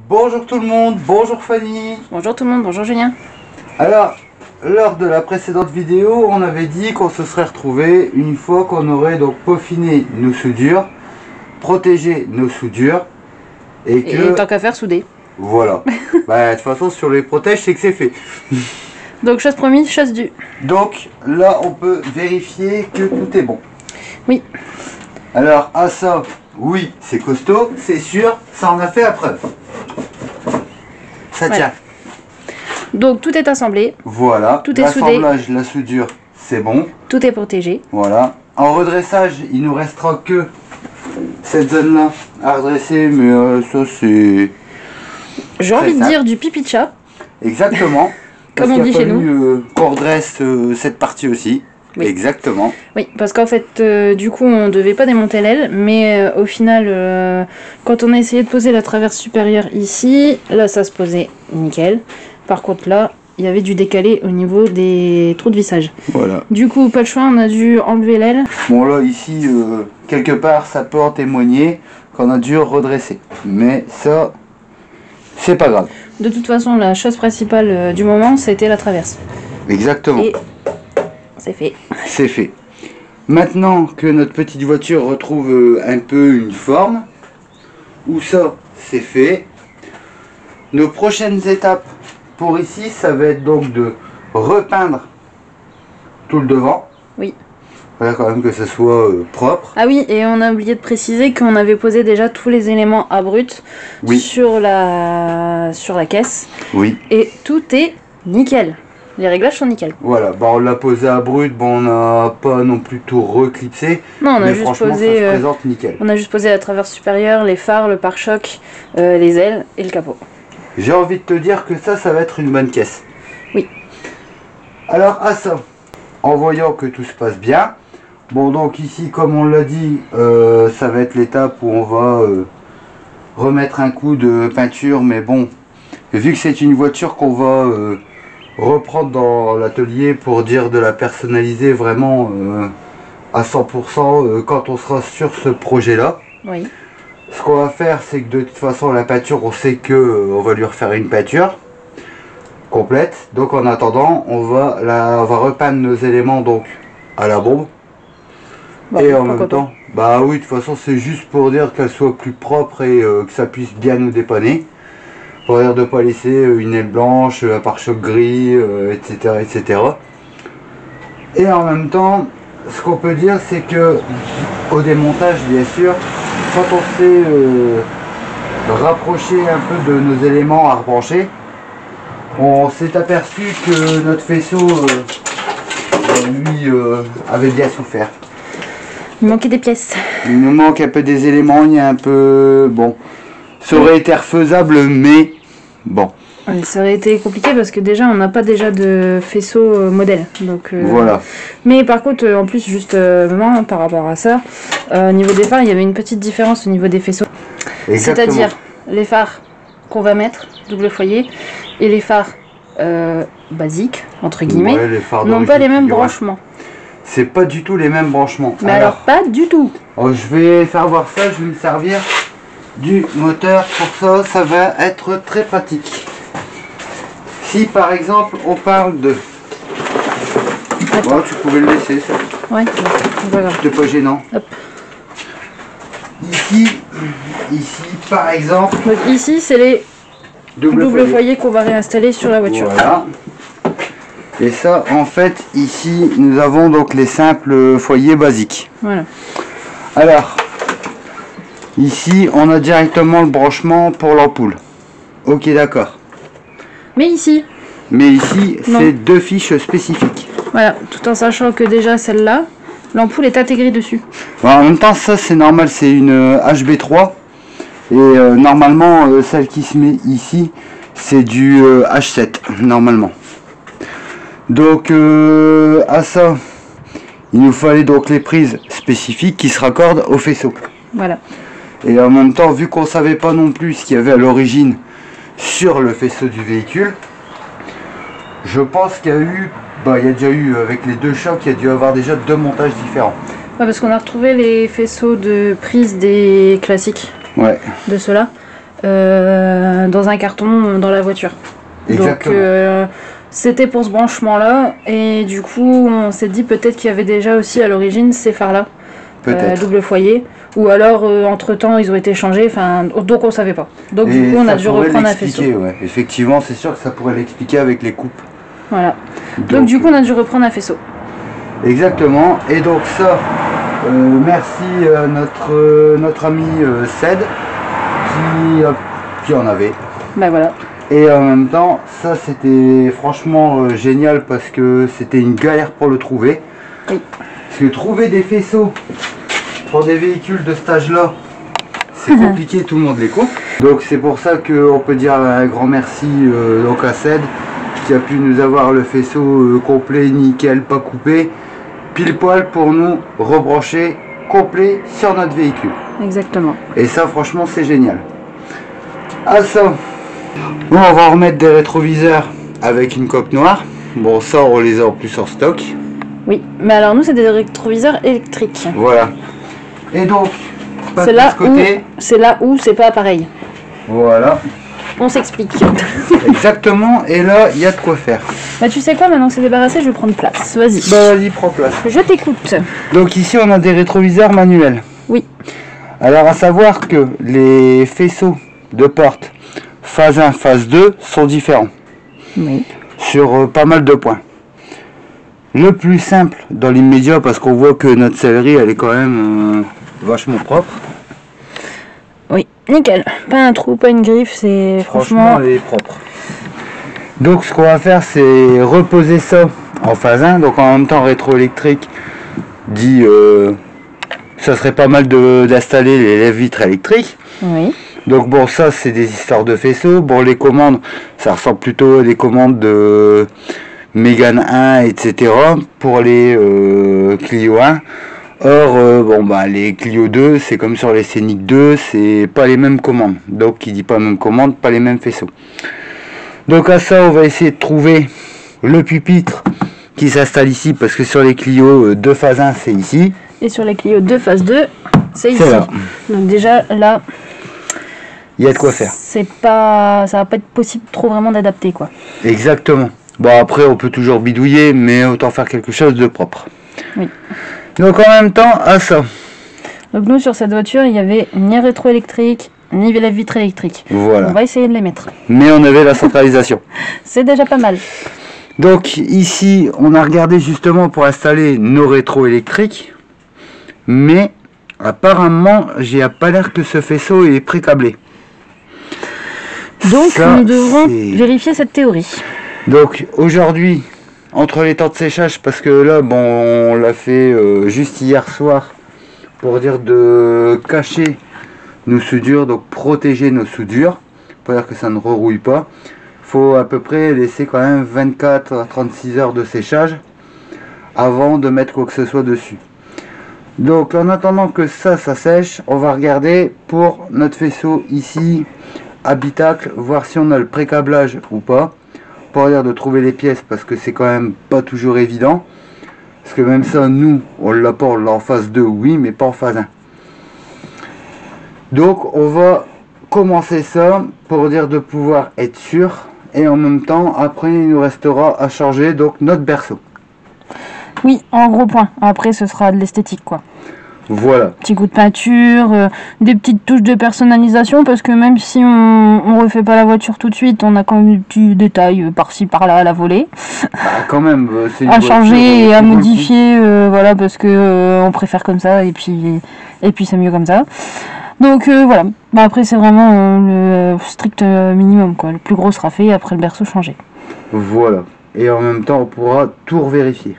Bonjour tout le monde, bonjour Fanny. Bonjour tout le monde, bonjour Julien. Alors, lors de la précédente vidéo, on avait dit qu'on se serait retrouvé une fois qu'on aurait donc peaufiné nos soudures, protégé nos soudures et que... Et tant qu'à faire, souder. Voilà. Bah, de toute façon, sur les protèges, c'est que c'est fait. Donc chose promise, chose due. Donc là, on peut vérifier que tout est bon. Oui. Alors, à ça, oui, c'est costaud, c'est sûr, ça en a fait la preuve. Ça tient. Donc tout est assemblé. Voilà. Tout est soudé. L'assemblage, la soudure, c'est bon. Tout est protégé. Voilà. En redressage, il nous restera que cette zone-là à redresser, mais ça c'est... J'ai envie de dire du pipi de chat. Exactement. Comme on dit chez nous. Qu'on redresse cette partie aussi. Oui. Exactement. Oui, parce qu'en fait, du coup, on devait pas démonter l'aile, mais au final, quand on a essayé de poser la traverse supérieure ici, là, ça se posait nickel. Par contre, là, il y avait du décalé au niveau des trous de vissage. Voilà. Du coup, pas le choix, on a dû enlever l'aile. Bon là, ici, quelque part, ça peut en témoigner qu'on a dû redresser. Mais ça, c'est pas grave. De toute façon, la chose principale du moment, c'était la traverse. Exactement. Et c'est fait. C'est fait. Maintenant que notre petite voiture retrouve un peu une forme, où ça, c'est fait. Nos prochaines étapes pour ici, ça va être donc de repeindre tout le devant. Oui. Voilà, quand même que ça soit propre. Ah oui, et on a oublié de préciser qu'on avait posé déjà tous les éléments à brut sur la caisse. Oui. Et tout est nickel. Les réglages sont nickel. Voilà, bah on l'a posé à brut, bon on n'a pas non plus tout reclipsé. Non, on a mais juste franchement, posé. ça se présente nickel. On a juste posé la traverse supérieure, les phares, le pare-choc, les ailes et le capot. J'ai envie de te dire que ça va être une bonne caisse. Oui. Alors à ça, en voyant que tout se passe bien, bon donc ici comme on l'a dit, ça va être l'étape où on va remettre un coup de peinture, mais bon, vu que c'est une voiture qu'on va reprendre dans l'atelier pour dire de la personnaliser vraiment à 100% quand on sera sur ce projet là. Oui. Ce qu'on va faire, c'est que de toute façon la peinture, on sait que on va lui refaire une peinture complète. Donc en attendant, on va repeindre nos éléments donc à la bombe. Bon, et en même temps, bah oui, de toute façon c'est juste pour dire qu'elle soit plus propre et que ça puisse bien nous dépanner. Pour dire de ne pas laisser une aile blanche, un pare-choc gris, etc., etc. Et en même temps, ce qu'on peut dire, c'est que au démontage, bien sûr, quand on s'est rapproché un peu de nos éléments à rebrancher, on s'est aperçu que notre faisceau, lui, avait bien souffert. Il manquait des pièces. Il nous manque un peu des éléments, il y a un peu... Bon, ça aurait été refaisable, mais bon. Ça aurait été compliqué parce que déjà on n'a pas déjà de faisceau modèle. Donc, voilà. Mais par contre, en plus, justement, par rapport à ça, au niveau des phares, il y avait une petite différence au niveau des faisceaux. C'est-à-dire les phares qu'on va mettre, double foyer, et les phares basiques, entre guillemets, n'ont pas les mêmes branchements. C'est pas du tout les mêmes branchements. Mais alors pas du tout. Je vais faire voir ça, je vais me servir du moteur. Pour ça, ça va être très pratique. Si par exemple on parle de... Bon, tu pouvais le laisser ça. Ouais, voilà. C'était pas gênant. Hop. Ici par exemple... Donc ici c'est les double foyers qu'on va réinstaller sur la voiture. Voilà. Et ça, en fait, ici, nous avons donc les simples foyers basiques. Voilà. Alors, ici, on a directement le branchement pour l'ampoule. Ok, d'accord. Mais ici, c'est deux fiches spécifiques. Voilà, tout en sachant que déjà celle-là, l'ampoule est intégrée dessus. Bon, en même temps, ça, c'est normal, c'est une HB3. Et normalement, celle qui se met ici, c'est du H7, normalement. Donc à ça, il nous fallait donc les prises spécifiques qui se raccordent au faisceau. Voilà. Et en même temps, vu qu'on savait pas non plus ce qu'il y avait à l'origine sur le faisceau du véhicule, je pense qu'il y a eu, il y a déjà eu avec les deux chocs, il y a dû avoir déjà deux montages différents. Ouais, parce qu'on a retrouvé les faisceaux de prise des classiques. Ouais. De ceux-là. dans un carton dans la voiture. Exactement. Donc c'était pour ce branchement là, et du coup on s'est dit peut-être qu'il y avait déjà aussi à l'origine ces phares là, double foyer, ou alors entre temps ils ont été changés, donc on savait pas. Donc du coup on a dû reprendre un faisceau. Ouais. Effectivement, c'est sûr que ça pourrait l'expliquer avec les coupes. Voilà. Donc du coup on a dû reprendre un faisceau. Exactement. Et donc ça, merci à notre ami Ced qui en avait. Ben voilà. Et en même temps, ça c'était franchement génial parce que c'était une galère pour le trouver. Oui. Parce que trouver des faisceaux pour des véhicules de cet âge-là, c'est compliqué, tout le monde les coupe. Donc c'est pour ça qu'on peut dire un grand merci donc à Ced qui a pu nous avoir le faisceau complet, nickel, pas coupé, pile poil pour nous rebrancher complet sur notre véhicule. Exactement. Et ça franchement c'est génial. Ah ça. Bon, on va remettre des rétroviseurs avec une coque noire. Bon, ça on les a en plus en stock. Oui, mais alors nous c'est des rétroviseurs électriques. Voilà. Et donc, c'est là où c'est pas pareil. Voilà. On s'explique. Exactement, et là il y a de quoi faire. Bah tu sais quoi, maintenant que c'est débarrassé, je vais prendre place. Vas-y. Bah vas-y, prends place. Je t'écoute. Donc ici on a des rétroviseurs manuels. Oui. Alors à savoir que les faisceaux de porte phase 1, phase 2 sont différents. Oui. Sur pas mal de points. Le plus simple dans l'immédiat, parce qu'on voit que notre sellerie elle est quand même vachement propre. Oui, nickel. Pas un trou, pas une griffe, c'est franchement elle est propre. Donc ce qu'on va faire, c'est reposer ça en phase 1. Donc en même temps rétroélectrique dit ça serait pas mal d'installer les lève-vitres électriques. Oui. Donc bon, ça c'est des histoires de faisceaux. Bon, les commandes, ça ressemble plutôt à des commandes de Mégane 1, etc. pour les Clio 1. Or, bon bah les Clio 2, c'est comme sur les Scénic 2, c'est pas les mêmes commandes. Donc qui dit pas même commande, pas les mêmes faisceaux. Donc à ça, on va essayer de trouver le pupitre qui s'installe ici, parce que sur les Clio 2 phase 1, c'est ici. Et sur les Clio 2 phase 2, c'est ici. Là. Donc déjà là, il y a de quoi faire. C'est pas, ça va pas être possible trop vraiment d'adapter quoi. Exactement. Bon après, on peut toujours bidouiller, mais autant faire quelque chose de propre. Oui. Donc en même temps, à ça. Donc nous sur cette voiture, il y avait ni rétroélectrique, ni lève-vitre électrique. Voilà. On va essayer de les mettre. Mais on avait la centralisation. C'est déjà pas mal. Donc ici, on a regardé justement pour installer nos rétroélectriques. Mais apparemment, j'ai pas l'air que ce faisceau est pré-câblé. Donc ça, nous devrons vérifier cette théorie. Donc aujourd'hui, entre les temps de séchage, parce que là, bon, on l'a fait juste hier soir pour dire de cacher nos soudures, donc protéger nos soudures, pour dire que ça ne rerouille pas. Il faut à peu près laisser quand même 24 à 36 heures de séchage avant de mettre quoi que ce soit dessus. Donc en attendant que ça sèche, on va regarder pour notre faisceau ici, habitacle, voir si on a le pré-câblage ou pas, pour dire de trouver les pièces, parce que c'est quand même pas toujours évident. Parce que même ça, nous, on l'a pas, on l'a en phase 2, oui, mais pas en phase 1. Donc on va commencer ça pour dire de pouvoir être sûr, et en même temps, après il nous restera à changer donc notre berceau. Oui, en gros point. Après, ce sera de l'esthétique, quoi. Voilà. Petit coup de peinture, des petites touches de personnalisation, parce que même si on refait pas la voiture tout de suite, on a quand même des petits détails par-ci par-là à la volée. Bah, quand même, c'est à changer et à modifier, voilà, parce que on préfère comme ça, et puis c'est mieux comme ça. Donc voilà. Bah, après, c'est vraiment le strict minimum, quoi. Le plus gros sera fait, et après le berceau changé. Voilà. Et en même temps, on pourra tout revérifier.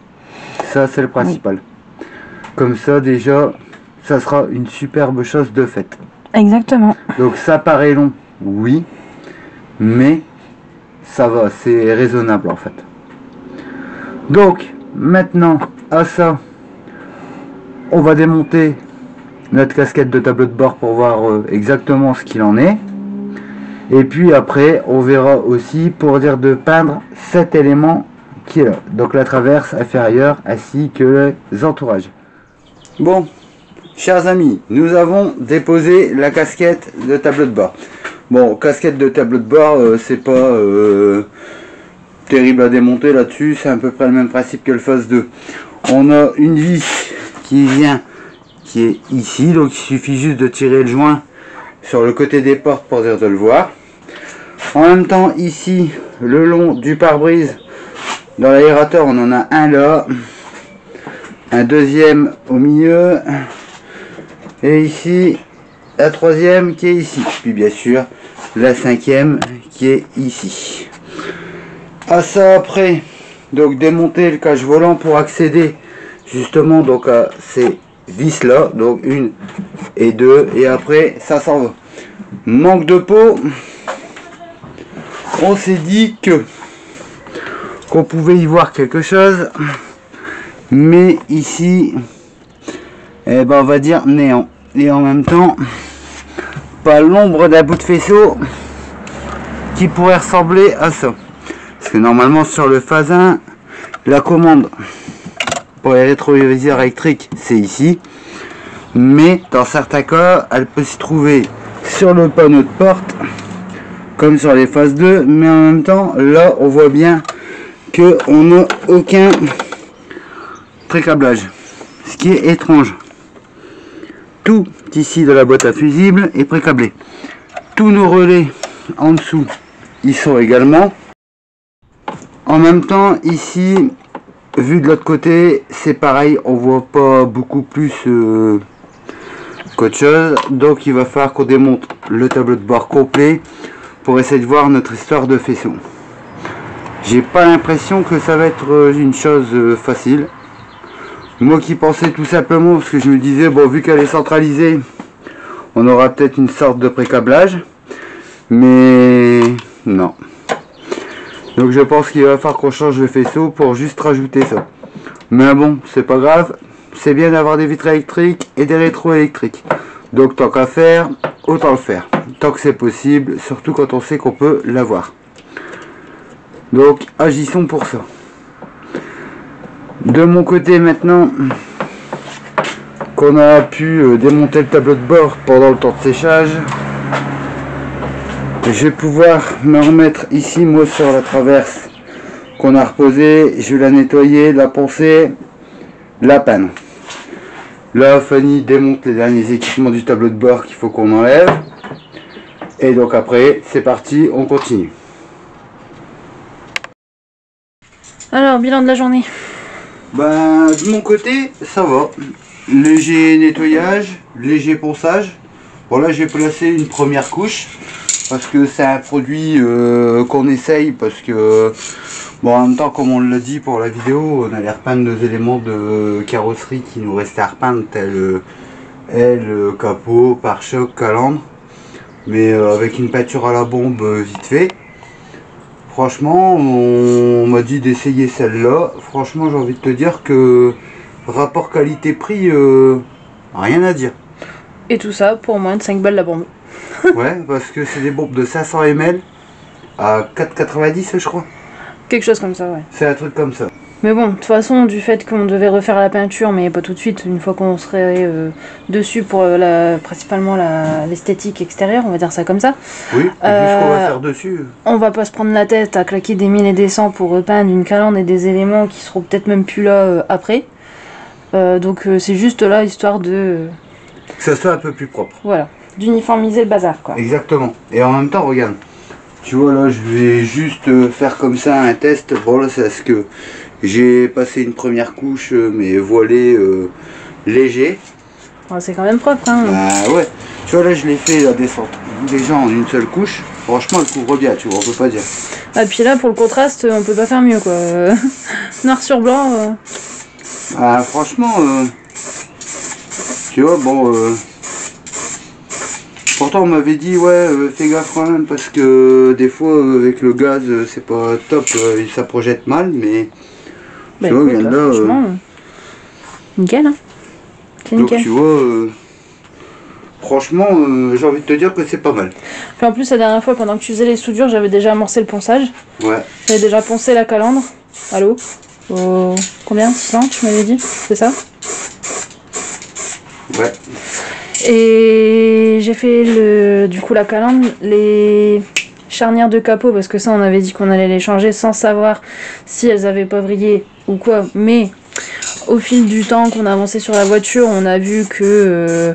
Ça, c'est le principal. Oui. Comme ça, déjà, ça sera une superbe chose de faite. Exactement. Donc ça paraît long, oui, mais ça va, c'est raisonnable en fait. Donc, maintenant, à ça, on va démonter notre casquette de tableau de bord pour voir exactement ce qu'il en est. Et puis après, on verra aussi pour dire de peindre cet élément qui est là. Donc la traverse inférieure ainsi que les entourages. Bon, chers amis, nous avons déposé la casquette de tableau de bord. Bon, casquette de tableau de bord, c'est pas terrible à démonter là-dessus, c'est à peu près le même principe que le phase 2. On a une vis qui vient, qui est ici, donc il suffit juste de tirer le joint sur le côté des portes pour dire de le voir. En même temps, ici, le long du pare-brise, dans l'aérateur, on en a un là, un deuxième au milieu, et ici, la troisième qui est ici, puis bien sûr, la cinquième qui est ici. À ça après, donc démonter le cache volant pour accéder justement donc à ces vis là, donc une et deux, et après ça s'en va. Manque de peau, on s'est dit qu'on pouvait y voir quelque chose, mais ici, eh ben on va dire néant, et en même temps pas l'ombre d'un bout de faisceau qui pourrait ressembler à ça. Parce que normalement sur le phase 1, la commande pour les rétroviseurs électriques c'est ici, mais dans certains cas elle peut s'y trouver sur le panneau de porte comme sur les phases 2, mais en même temps là on voit bien que on n'a aucun pré-câblage, ce qui est étrange. Tout ici de la boîte à fusibles est pré-câblé, tous nos relais en dessous ils sont également. En même temps ici, vu de l'autre côté, c'est pareil, on voit pas beaucoup plus qu'autre chose, donc il va falloir qu'on démonte le tableau de bord complet pour essayer de voir notre histoire de faisceau. J'ai pas l'impression que ça va être une chose facile. Moi qui pensais tout simplement, parce que je me disais, bon, vu qu'elle est centralisée, on aura peut-être une sorte de pré-câblage, mais non. Donc je pense qu'il va falloir qu'on change le faisceau pour juste rajouter ça. Mais bon, c'est pas grave, c'est bien d'avoir des vitres électriques et des rétros électriques. Donc tant qu'à faire, autant le faire. Tant que c'est possible, surtout quand on sait qu'on peut l'avoir. Donc agissons pour ça. De mon côté maintenant, qu'on a pu démonter le tableau de bord pendant le temps de séchage, je vais pouvoir me remettre ici moi sur la traverse qu'on a reposée. Je vais la nettoyer, la poncer, la panne. Là Fanny démonte les derniers équipements du tableau de bord qu'il faut qu'on enlève, et donc après c'est parti, on continue. Alors bilan de la journée. Ben, de mon côté, ça va. Léger nettoyage, léger ponçage. Bon là j'ai placé une première couche parce que c'est un produit qu'on essaye, parce que bon, en même temps, comme on l'a dit pour la vidéo, on allait repeindre nos éléments de carrosserie qui nous restaient à repeindre, tels aile, capot, pare-choc, calandre, mais avec une peinture à la bombe vite fait. Franchement, on m'a dit d'essayer celle-là. Franchement, j'ai envie de te dire que rapport qualité-prix, rien à dire. Et tout ça pour moins de 5 balles la bombe. Ouais, parce que c'est des bombes de 500 ml à 4,90 je crois. Quelque chose comme ça, ouais. C'est un truc comme ça. Mais bon, de toute façon, du fait qu'on devait refaire la peinture, mais pas tout de suite, une fois qu'on serait dessus pour principalement l'esthétique extérieure, on va dire ça comme ça. Oui, et vu ce qu'on va faire dessus. On va pas se prendre la tête à claquer des 1000 et des 100 pour repeindre une calandre et des éléments qui seront peut-être même plus là après. Donc c'est juste là, histoire de... que ça soit un peu plus propre. Voilà, d'uniformiser le bazar, quoi. Exactement. Et en même temps, regarde. Tu vois, là, je vais juste faire comme ça un test. Bon, là, c'est parce que j'ai passé une première couche, mais voilée léger. Oh, c'est quand même propre, hein. Bah ouais. Tu vois, là, je l'ai fait la descente. Déjà en une seule couche. Franchement, elle couvre bien, tu vois, on peut pas dire. Ah, puis là, pour le contraste, on peut pas faire mieux, quoi. Noir sur blanc. Ah, franchement, tu vois, bon... pourtant on m'avait dit ouais fais gaffe quand même parce que des fois avec le gaz c'est pas top, ça projette mal, mais bah, tu vois, écoute, là, franchement, nickel, hein. C'est donc nickel. tu vois franchement j'ai envie de te dire que c'est pas mal. Puis en plus la dernière fois pendant que tu faisais les soudures, j'avais déjà amorcé le ponçage. Ouais. J'avais déjà poncé la calandre. Allô, combien 600 tu m'avais dit, c'est ça? Ouais. Et j'ai fait du coup la calandre, les charnières de capot, parce que ça on avait dit qu'on allait les changer sans savoir si elles avaient pas vrillé ou quoi. Mais au fil du temps qu'on a avancé sur la voiture, on a vu que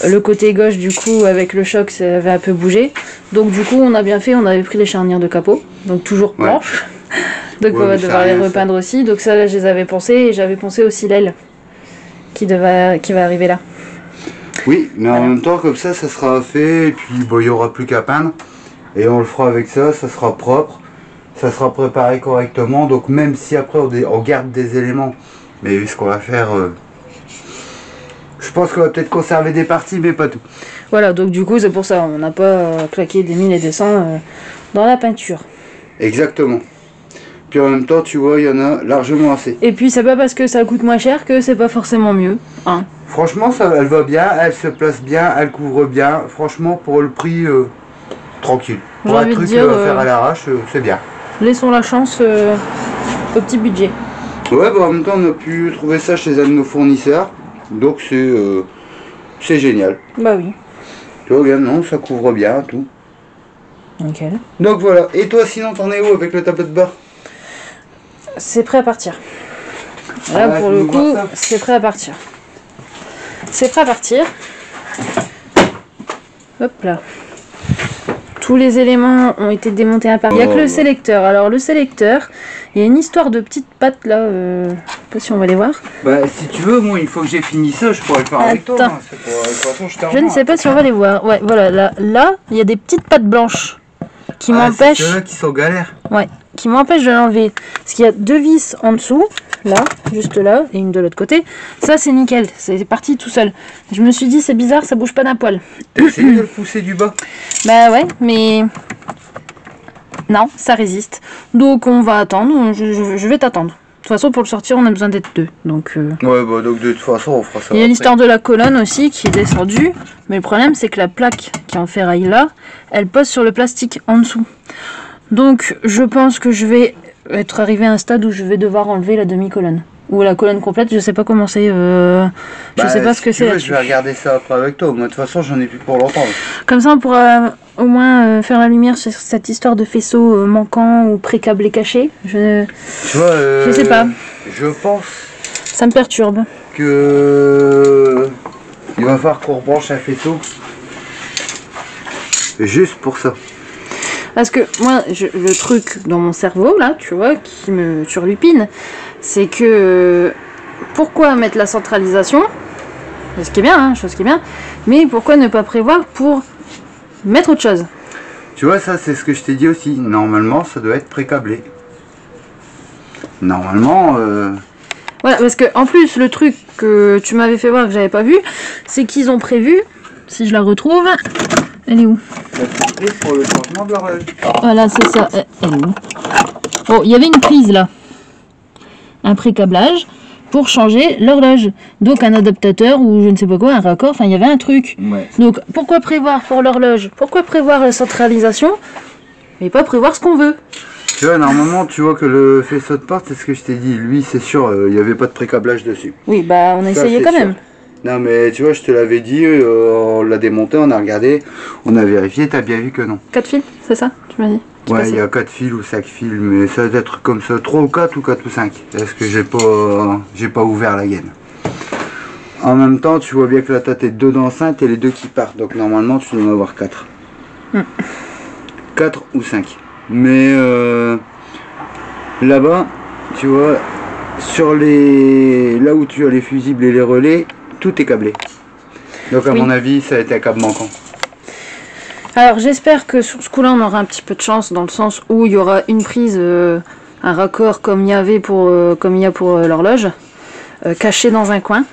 le côté gauche du coup avec le choc ça avait un peu bougé. Donc du coup on a bien fait, on avait pris les charnières de capot, donc toujours blanches. Donc on va devoir les repeindre aussi. Donc ça là je les avais pensé, et j'avais pensé aussi l'aile qui va arriver là. Oui, mais en même temps, comme ça sera fait, et puis bon, il n'y aura plus qu'à peindre, et on le fera avec ça, ça sera propre, ça sera préparé correctement, donc même si après on garde des éléments, mais vu ce qu'on va faire, je pense qu'on va peut-être conserver des parties, mais pas tout. Voilà, donc du coup c'est pour ça, on n'a pas claqué des 1000 et des 100 dans la peinture. Exactement. Puis en même temps, tu vois, il y en a largement assez. Et puis c'est pas parce que ça coûte moins cher que c'est pas forcément mieux, hein. Franchement, elle va bien, elle se place bien, elle couvre bien. Franchement, pour le prix, tranquille. Pour un truc à faire à l'arrache, c'est bien. Laissons la chance au petit budget. Ouais, bah en même temps, on a pu trouver ça chez un de nos fournisseurs. Donc c'est génial. Bah oui. Tu vois, regarde, non, ça couvre bien, tout. Nickel. Donc voilà. Et toi, sinon, t'en es où avec le tableau de bord? C'est prêt à partir. Là, pour le coup, c'est prêt à partir. C'est prêt à partir. Hop là. Tous les éléments ont été démontés à part. Il n'y a que le sélecteur. Alors le sélecteur, il y a une histoire de petites pattes là. Je sais pas si on va les voir. Bah si tu veux, moi une fois que j'ai fini ça, je pourrais le faire avec toi. Hein. De toute façon, je ne sais pas si on va les voir. Ouais, voilà. Là, il y a des petites pattes blanches qui m'empêchent. C'est ceux-là qui sont galères. Ouais, qui m'empêchent de l'enlever. Parce qu'il y a deux vis en dessous. Là, juste là, et une de l'autre côté. Ça, c'est nickel. C'est parti tout seul. Je me suis dit, c'est bizarre, ça bouge pas d'un poil. T'as essayé de le pousser du bas? Bah ouais, mais... Non, ça résiste. Donc, on va attendre. Je vais t'attendre. De toute façon, pour le sortir, on a besoin d'être deux. Donc, ouais, bah donc de toute façon, on fera ça. Il y a l'histoire de la colonne aussi qui est descendue. Mais le problème, c'est que la plaque qui est en ferraille là, elle pose sur le plastique en dessous. Donc, je pense que je vais être arrivé à un stade où je vais devoir enlever la demi-colonne. Ou la colonne complète, je sais pas comment c'est. Je sais pas ce que c'est. Je vais regarder ça après avec toi. Moi, de toute façon, j'en ai plus pour longtemps. Comme ça, on pourra au moins faire la lumière sur cette histoire de faisceau manquant ou pré-câblé caché. Je sais pas. Je pense. Ça me perturbe. Que il va falloir qu'on rebranche un faisceau. Juste pour ça. Parce que moi, le truc dans mon cerveau, là, tu vois, qui me turlupine, c'est que pourquoi mettre la centralisation, ce qui est bien, hein, chose qui est bien, mais pourquoi ne pas prévoir pour mettre autre chose? Tu vois, ça, c'est ce que je t'ai dit aussi. Normalement, ça doit être pré-câblé. Normalement... Voilà, parce que en plus, le truc que tu m'avais fait voir que j'avais pas vu, c'est qu'ils ont prévu, si je la retrouve... Elle est où? La prise pour le changement de l'horloge. Voilà, c'est ça. Elle est où? Oh, il y avait une prise là. Un pré-câblage pour changer l'horloge. Donc un adaptateur ou je ne sais pas quoi, un raccord, enfin il y avait un truc. Ouais. Donc pourquoi prévoir pour l'horloge? Pourquoi prévoir la centralisation? Mais pas prévoir ce qu'on veut. Tu vois, normalement, tu vois que le faisceau de porte, c'est ce que je t'ai dit. Lui, c'est sûr, il n'y avait pas de pré-câblage dessus. Oui, bah on a essayé quand même. Non mais tu vois, je te l'avais dit, on l'a démonté, on a regardé, on a vérifié, t'as bien vu que non. 4 fils, c'est ça? Tu m'as dit? Ouais, il y a 4 fils ou 5 fils, mais ça doit être comme ça, 3 ou 4 ou 4 ou 5. Est-ce que j'ai pas ouvert la gaine. En même temps, tu vois bien que la tête est 2 d'enceinte et les 2 qui partent, donc normalement tu dois en avoir 4. 4 ou 5. Mais là-bas, tu vois, sur là où tu as les fusibles et les relais, tout est câblé. Donc à mon avis, ça a été un câble manquant. Alors j'espère que sur ce coup-là, on aura un petit peu de chance dans le sens où il y aura une prise, un raccord comme il y avait pour, comme il y a pour l'horloge, caché dans un coin,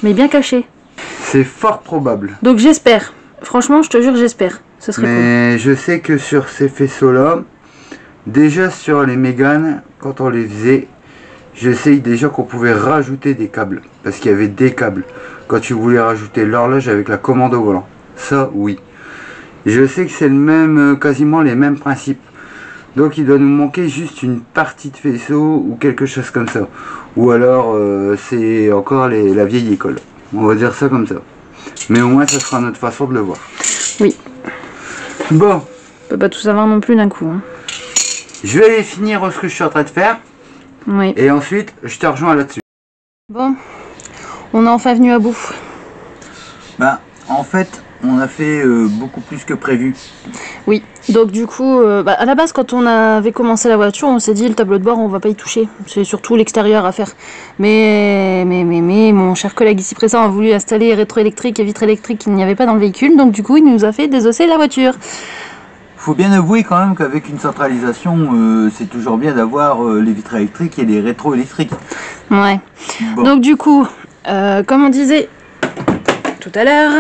mais bien caché. C'est fort probable. Donc j'espère. Franchement, je te jure, j'espère. Ce serait cool. Mais je sais que sur ces faisceaux-là, déjà sur les Mégane, quand on les faisait, je sais déjà qu'on pouvait rajouter des câbles. Parce qu'il y avait des câbles. Quand tu voulais rajouter l'horloge avec la commande au volant. Ça, oui. Je sais que c'est le même, quasiment les mêmes principes. Donc il doit nous manquer juste une partie de faisceau ou quelque chose comme ça. Ou alors c'est encore la vieille école. On va dire ça comme ça. Mais au moins, ce sera notre façon de le voir. Oui. Bon. On peut pas tout savoir non plus d'un coup. Hein. Je vais finir ce que je suis en train de faire. Oui. Et ensuite, je te rejoins là-dessus. Bon. On est enfin venu à bout. Bah, en fait, on a fait beaucoup plus que prévu. Oui, donc du coup, à la base, quand on avait commencé la voiture, on s'est dit le tableau de bord, on va pas y toucher. C'est surtout l'extérieur à faire. Mais, mon cher collègue ici présent a voulu installer rétroélectrique et vitre électrique qu'il n'y avait pas dans le véhicule, donc du coup, il nous a fait désosser la voiture. Faut bien avouer quand même qu'avec une centralisation, c'est toujours bien d'avoir les vitres électriques et les rétroélectriques. Ouais. Bon. Donc du coup, comme on disait tout à l'heure,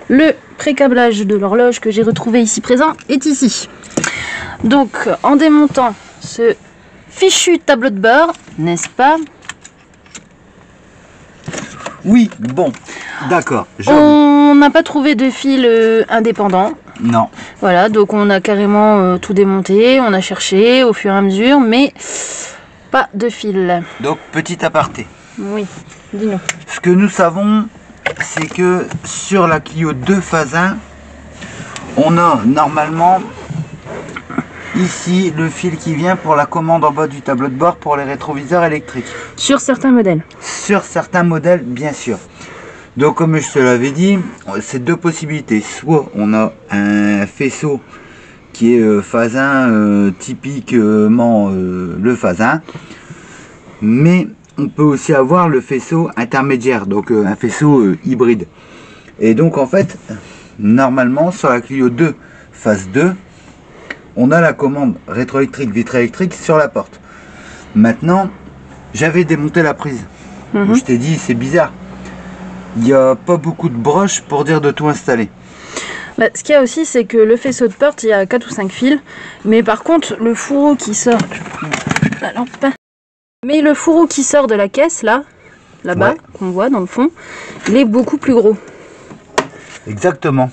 le pré-câblage de l'horloge que j'ai retrouvé ici présent est ici. Donc en démontant ce fichu tableau de bord, n'est-ce pas? Oui, bon, d'accord. On n'a pas trouvé de fil indépendant. Non. Voilà, donc on a carrément tout démonté, on a cherché au fur et à mesure, mais pas de fil. Donc petit aparté. Oui, dis-nous. Ce que nous savons, c'est que sur la Clio 2 phase 1, on a normalement ici le fil qui vient pour la commande en bas du tableau de bord pour les rétroviseurs électriques. Sur certains modèles. Sur certains modèles, bien sûr. Donc comme je te l'avais dit, c'est deux possibilités. Soit on a un faisceau qui est phase 1, typiquement le phase 1, mais on peut aussi avoir le faisceau intermédiaire, donc un faisceau hybride. Et donc en fait, normalement sur la Clio 2 phase 2, on a la commande rétroélectrique, vitre électrique sur la porte. Maintenant, j'avais démonté la prise. Je t'ai dit, c'est bizarre. Il n'y a pas beaucoup de broches pour dire de tout installer. Bah, ce qu'il y a aussi, c'est que le faisceau de porte, il y a 4 ou 5 fils. Mais par contre, le fourreau qui sort... la lampe. Mais le fourreau qui sort de la caisse, là-bas, ouais, qu'on voit dans le fond, il est beaucoup plus gros. Exactement.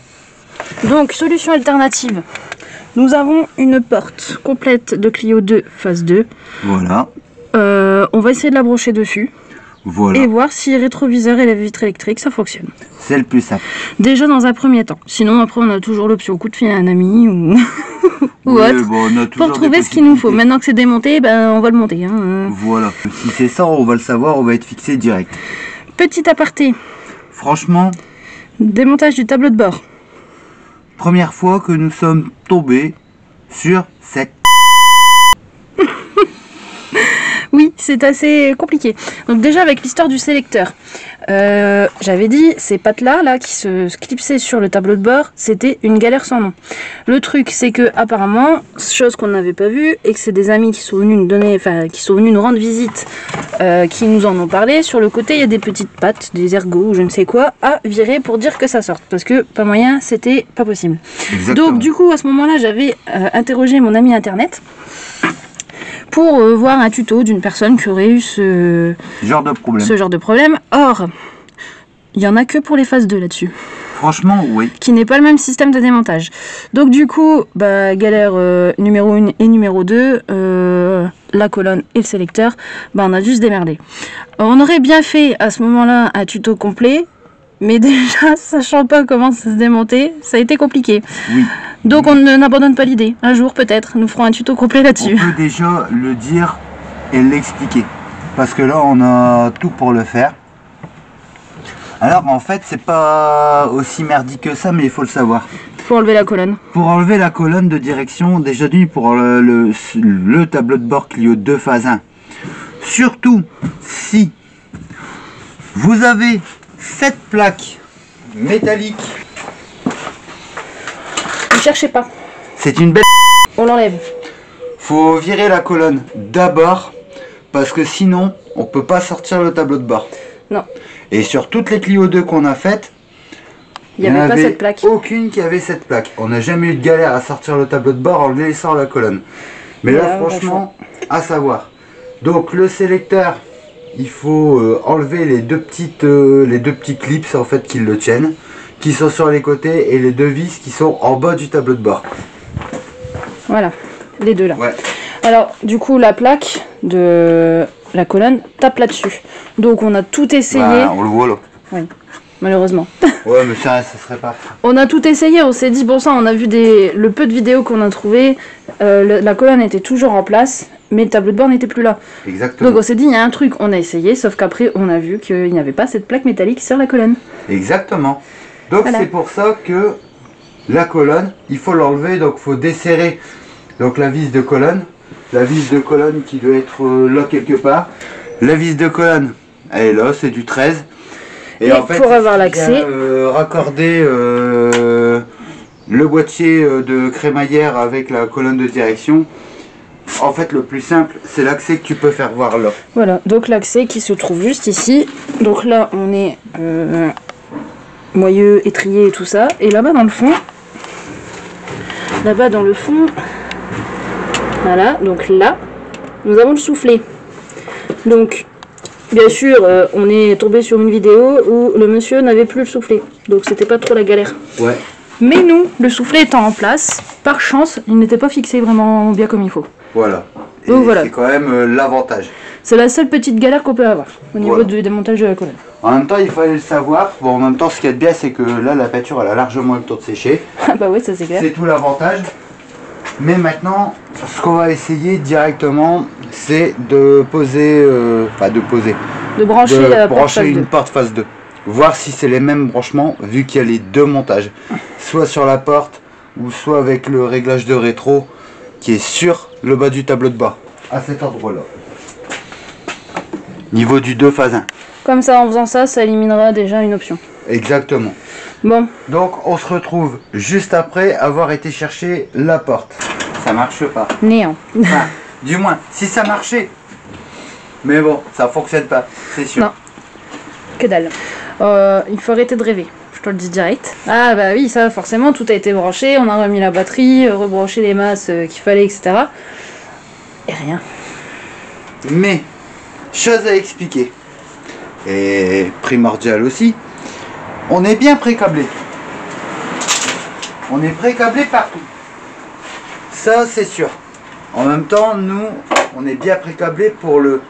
Donc, solution alternative. Nous avons une porte complète de Clio 2 phase 2. Voilà. On va essayer de la brocher dessus. Voilà. Et voir si rétroviseur et la vitre électrique, ça fonctionne. C'est le plus simple. Déjà dans un premier temps. Sinon, après, on a toujours l'option coup de fil à un ami ou, ou autre. Bon, pour trouver ce qu'il nous faut. Maintenant que c'est démonté, ben, on va le monter. Hein. Voilà. Si c'est ça, on va le savoir, on va être fixé direct. Petit aparté. Franchement. Démontage du tableau de bord. Première fois que nous sommes tombés sur cette... Oui, c'est assez compliqué. Donc déjà avec l'histoire du sélecteur, j'avais dit ces pattes-là qui se clipsaient sur le tableau de bord, c'était une galère sans nom. Le truc, c'est que apparemment, chose qu'on n'avait pas vue, et que c'est des amis qui sont venus nous donner, enfin qui sont venus nous rendre visite, qui nous en ont parlé. Sur le côté, il y a des petites pattes, des ergots ou je ne sais quoi, à virer pour dire que ça sorte, parce que pas moyen, c'était pas possible. Exactement. Donc du coup, à ce moment-là, j'avais interrogé mon ami internet. Pour voir un tuto d'une personne qui aurait eu ce genre de problème. Or, il n'y en a que pour les phases 2 là-dessus. Franchement, oui. Qui n'est pas le même système de démontage. Donc du coup, bah, galère numéro 1 et numéro 2, la colonne et le sélecteur, bah, on a dû se démerder. On aurait bien fait à ce moment-là un tuto complet, mais déjà, sachant pas comment ça se démonter, ça a été compliqué. Oui. Donc on n'abandonne pas l'idée. Un jour peut-être, nous ferons un tuto complet là-dessus. On peut déjà le dire et l'expliquer. Parce que là, on a tout pour le faire. Alors en fait, c'est pas aussi merdique que ça, mais il faut le savoir. Pour enlever la colonne. Pour enlever la colonne de direction, déjà d'une pour le tableau de bord Clio 2 phase 1. Surtout si vous avez cette plaque métallique. Ne cherchez pas. C'est une belle... On l'enlève. Faut virer la colonne d'abord parce que sinon on peut pas sortir le tableau de bord. Non. Et sur toutes les Clio 2 qu'on a faites, il n'y avait pas cette plaque. Aucune qui avait cette plaque. On n'a jamais eu de galère à sortir le tableau de bord en laissant la colonne. Mais là franchement, à savoir. Donc le sélecteur, il faut enlever les deux petits clips en fait qui le tiennent, qui sont sur les côtés, et les deux vis qui sont en bas du tableau de bord. Voilà, les deux là. Ouais. Alors du coup la plaque de la colonne tape là-dessus. Donc on a tout essayé. Bah, on le voit là. Oui. malheureusement. Ouais, mais ça serait pas. On a tout essayé, on s'est dit, bon ça, on a vu le peu de vidéos qu'on a trouvé, la colonne était toujours en place, mais le tableau de bord n'était plus là. Exactement. Donc on s'est dit, il y a un truc, on a essayé, sauf qu'après, on a vu qu'il n'y avait pas cette plaque métallique sur la colonne. Exactement. Donc voilà. C'est pour ça que la colonne, il faut l'enlever, donc il faut desserrer donc la vis de colonne. La vis de colonne qui doit être là quelque part. La vis de colonne, elle est là, c'est du 13. Et en fait, pour avoir l'accès, raccorder le boîtier de crémaillère avec la colonne de direction. En fait, le plus simple, c'est l'accès que tu peux faire voir là. Voilà, donc l'accès qui se trouve juste ici. Donc là, on est moyeu, étrier et tout ça. Et là-bas dans le fond, voilà, donc là, nous avons le soufflet. Donc, bien sûr, on est tombé sur une vidéo où le monsieur n'avait plus le soufflet. Donc, c'était pas trop la galère. Ouais. Mais nous, le soufflet étant en place, par chance, il n'était pas fixé vraiment bien comme il faut. Voilà. Et donc voilà. C'est quand même l'avantage. C'est la seule petite galère qu'on peut avoir au niveau du démontage de la colonne. En même temps, il fallait le savoir. Bon, en même temps, ce qu'il y a de bien, c'est que là, la peinture, elle a largement le temps de sécher. Ah bah oui, ça c'est clair. C'est tout l'avantage. Mais maintenant, ce qu'on va essayer directement, c'est de poser, de brancher, une porte phase 2. Voir si c'est les mêmes branchements, vu qu'il y a les deux montages. Soit sur la porte, ou soit avec le réglage de rétro, qui est sur le bas du tableau de bord. À cet endroit-là. Niveau du 2 phase 1. Comme ça, en faisant ça, ça éliminera déjà une option. Exactement. Bon. Donc on se retrouve juste après avoir été chercher la porte. Ça marche pas. Néant. Enfin, du moins, si ça marchait. Mais bon, ça fonctionne pas, c'est sûr. Non. Que dalle. Il faut arrêter de rêver. Je te le dis direct. Ah bah oui, ça forcément, tout a été branché. On a remis la batterie, rebranché les masses qu'il fallait, etc. Et rien. Mais, chose à expliquer. Et primordial aussi. On est bien pré-câblé. On est pré-câblé partout. Ça, c'est sûr. En même temps, nous, on est bien pré-câblé pour le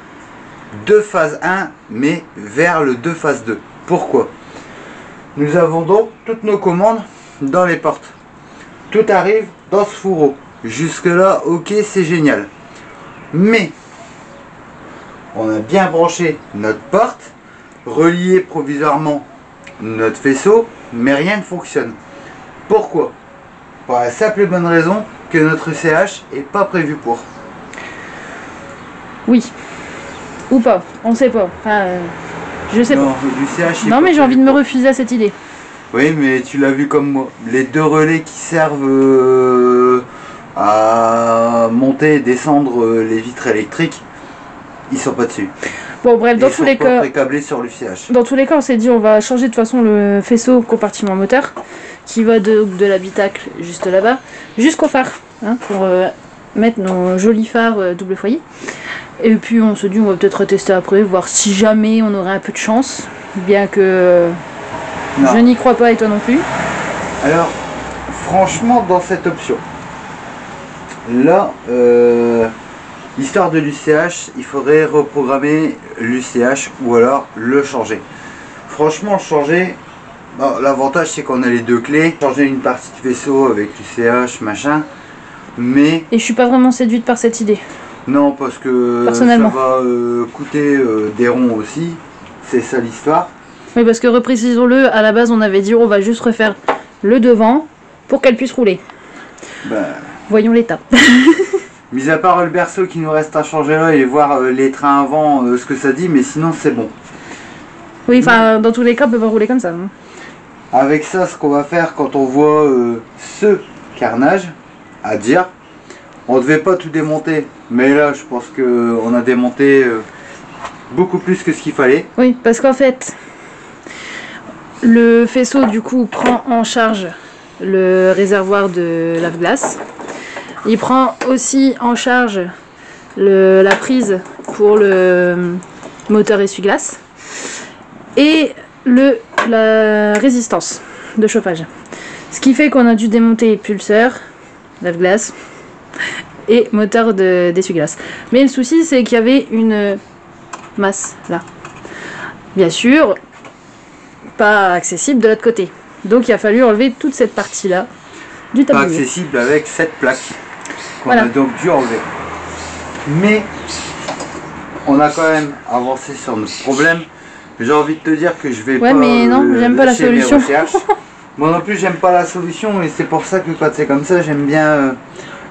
2 phase 1, mais vers le 2 phase 2. Pourquoi? Nous avons donc toutes nos commandes dans les portes. Tout arrive dans ce fourreau. Jusque là, ok, c'est génial. Mais, on a bien branché notre porte, relié provisoirement notre faisceau, mais rien ne fonctionne. Pourquoi? Pour la simple et bonne raison que notre UCH est pas prévu pour. Oui. Ou pas, on sait pas. Enfin, je sais non, pas. Non, mais j'ai envie de me refuser à cette idée. Oui, mais tu l'as vu comme moi. Les deux relais qui servent à monter et descendre les vitres électriques, ils sont pas dessus. Bon bref, dans tous les cas, sur l'UCH. Dans tous les cas, on s'est dit on va changer de toute façon le faisceau compartiment moteur qui va de l'habitacle juste là-bas jusqu'au phare, hein, pour mettre nos jolis phares double foyer. Et puis on se dit on va peut-être tester après, voir si jamais on aurait un peu de chance, bien que je n'y crois pas et toi non plus. Alors, franchement, dans cette option, là, l'histoire de l'UCH, il faudrait reprogrammer l'UCH ou alors le changer. Franchement, changer, bon, l'avantage c'est qu'on a les deux clés. Changer une partie du vaisseau avec l'UCH, machin, mais... Et je suis pas vraiment séduite par cette idée. Non, parce que ça va coûter des ronds aussi, c'est ça l'histoire. Oui, parce que reprécisons-le, à la base on avait dit on va juste refaire le devant pour qu'elle puisse rouler. Ben... Voyons l'étape. Mis à part le berceau qui nous reste à changer là et voir les trains avant ce que ça dit, mais sinon c'est bon. Oui, enfin dans tous les cas on peut pas rouler comme ça. Hein. Avec ça, ce qu'on va faire quand on voit ce carnage, à dire, on devait pas tout démonter, mais là je pense qu'on a démonté beaucoup plus que ce qu'il fallait. Oui, parce qu'en fait, le faisceau du coup prend en charge le réservoir de lave-glace. Il prend aussi en charge la prise pour le moteur essuie-glace et la résistance de chauffage. Ce qui fait qu'on a dû démonter pulseur, lave-glace et moteur d'essuie-glace. Mais le souci c'est qu'il y avait une masse là. Bien sûr, pas accessible de l'autre côté. Donc il a fallu enlever toute cette partie-là du Pas tablier. accessible avec cette plaque qu'on Voilà. a donc dû enlever. Mais on a quand même avancé sur notre problème. J'ai envie de te dire que je vais Ouais, pas mais non, j'aime pas la lâcher mes solution. recherches. Moi non plus j'aime pas la solution et c'est pour ça que quand c'est comme ça j'aime bien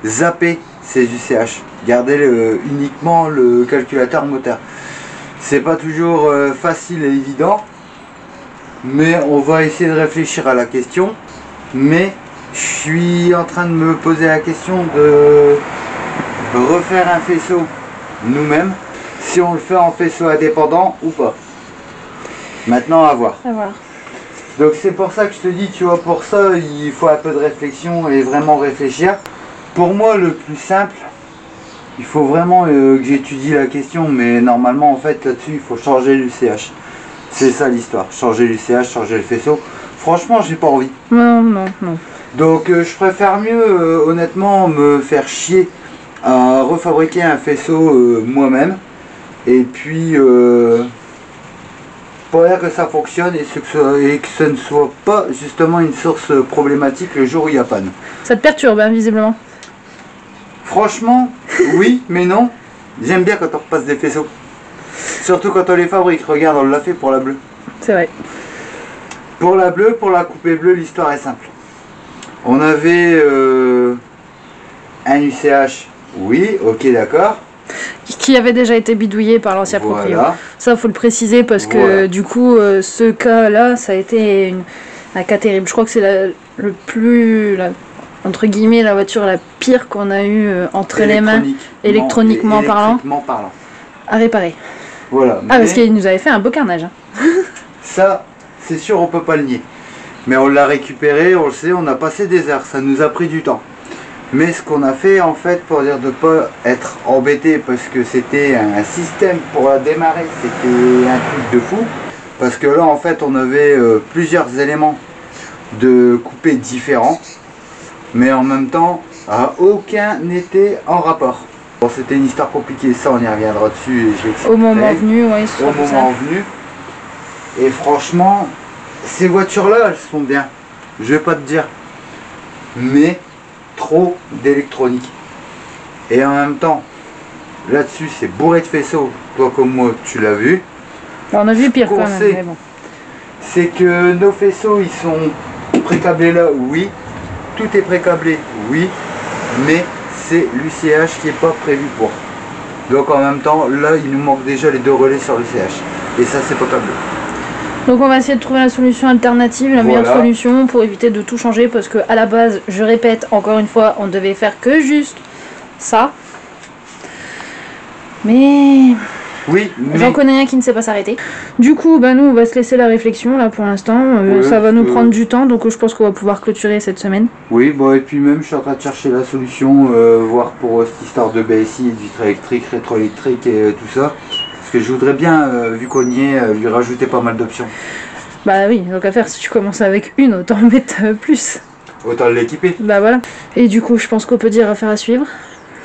zapper ces UCH. Garder uniquement le calculateur moteur. C'est pas toujours facile et évident, mais on va essayer de réfléchir à la question. Mais je suis en train de me poser la question de refaire un faisceau nous-mêmes, si on le fait en faisceau indépendant ou pas. Maintenant à voir. À voir. Donc c'est pour ça que je te dis, tu vois, pour ça il faut un peu de réflexion et vraiment réfléchir. Pour moi le plus simple, il faut vraiment que j'étudie la question, mais normalement en fait là-dessus il faut changer l'UCH. C'est ça l'histoire, changer l'UCH, changer le faisceau. Franchement j'ai pas envie. Non, non, non. Donc je préfère mieux honnêtement me faire chier à refabriquer un faisceau moi-même. Et puis pour dire que ça fonctionne et que ce ne soit pas justement une source problématique le jour où il y a panne. Ça te perturbe, hein, visiblement. Franchement, oui, mais non. J'aime bien quand on repasse des faisceaux. Surtout quand on les fabrique. Regarde, on l'a fait pour la bleue. C'est vrai. Pour la bleue, pour la coupée bleue, l'histoire est simple. On avait un UCH, oui, ok, d'accord. Qui avait déjà été bidouillé par l'ancien proprio. Voilà. Ça, faut le préciser parce que Voilà. du coup, ce cas-là, ça a été un cas terrible. Je crois que c'est le plus, entre guillemets, la voiture la pire qu'on a eue entre les mains, électroniquement parlant, à réparer. Voilà. Ah, parce qu'il nous avait fait un beau carnage. Hein. Ça, c'est sûr, on peut pas le nier. Mais on l'a récupéré, on le sait, on a passé des heures, ça nous a pris du temps. Mais ce qu'on a fait en fait, pour dire de pas être embêté, parce que c'était un système pour la démarrer, c'était un truc de fou. Parce que là en fait on avait plusieurs éléments de coupés différents, mais en même temps aucun n'était en rapport. Bon, c'était une histoire compliquée, ça on y reviendra dessus et je vais expliquer. Au moment venu, oui, ce Au sera tout moment ça. venu. Et franchement, ces voitures là elles sont bien, je vais pas te dire, mais trop d'électronique. Et en même temps, là-dessus c'est bourré de faisceaux, toi comme moi tu l'as vu. Alors, on a vu pire qu'on quand même, sait. mais bon. C'est que nos faisceaux ils sont précablés là, oui. Tout est précablé, oui. Mais c'est l'UCH qui est pas prévu pour. Donc en même temps, là il nous manque déjà les deux relais sur l'UCH. Et ça c'est pas câblé. Donc on va essayer de trouver la solution alternative, la meilleure Voilà. solution pour éviter de tout changer parce que à la base, je répète encore une fois, on devait faire que juste ça. Mais Oui, mais j'en connais un qui ne sait pas s'arrêter. Du coup, bah nous on va se laisser la réflexion là pour l'instant. Ouais, Ça va nous parce que- prendre du temps, donc je pense qu'on va pouvoir clôturer cette semaine. oui, bon et puis même je suis en train de chercher la solution, voir pour cette histoire de BSI, de vitre électrique, rétroélectrique et tout ça. Parce que je voudrais bien, vu qu'on y est, lui rajouter pas mal d'options. Bah oui, donc à faire, si tu commences avec une, autant mettre plus. Autant l'équiper. Bah voilà. Et du coup, je pense qu'on peut dire affaire à suivre.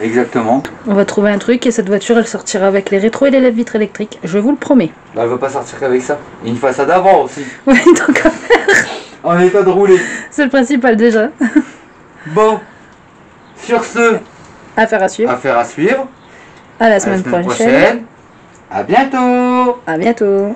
Exactement. On va trouver un truc et cette voiture, elle sortira avec les rétros et les vitres électriques. Je vous le promets. Bah, elle va pas sortir qu'avec ça. Et une façade avant aussi. Ouais, donc En état de rouler. c'est le principal déjà. Bon. Sur ce, Affaire à suivre. affaire à suivre. À la À la semaine semaine prochaine. prochaine. À bientôt. À bientôt.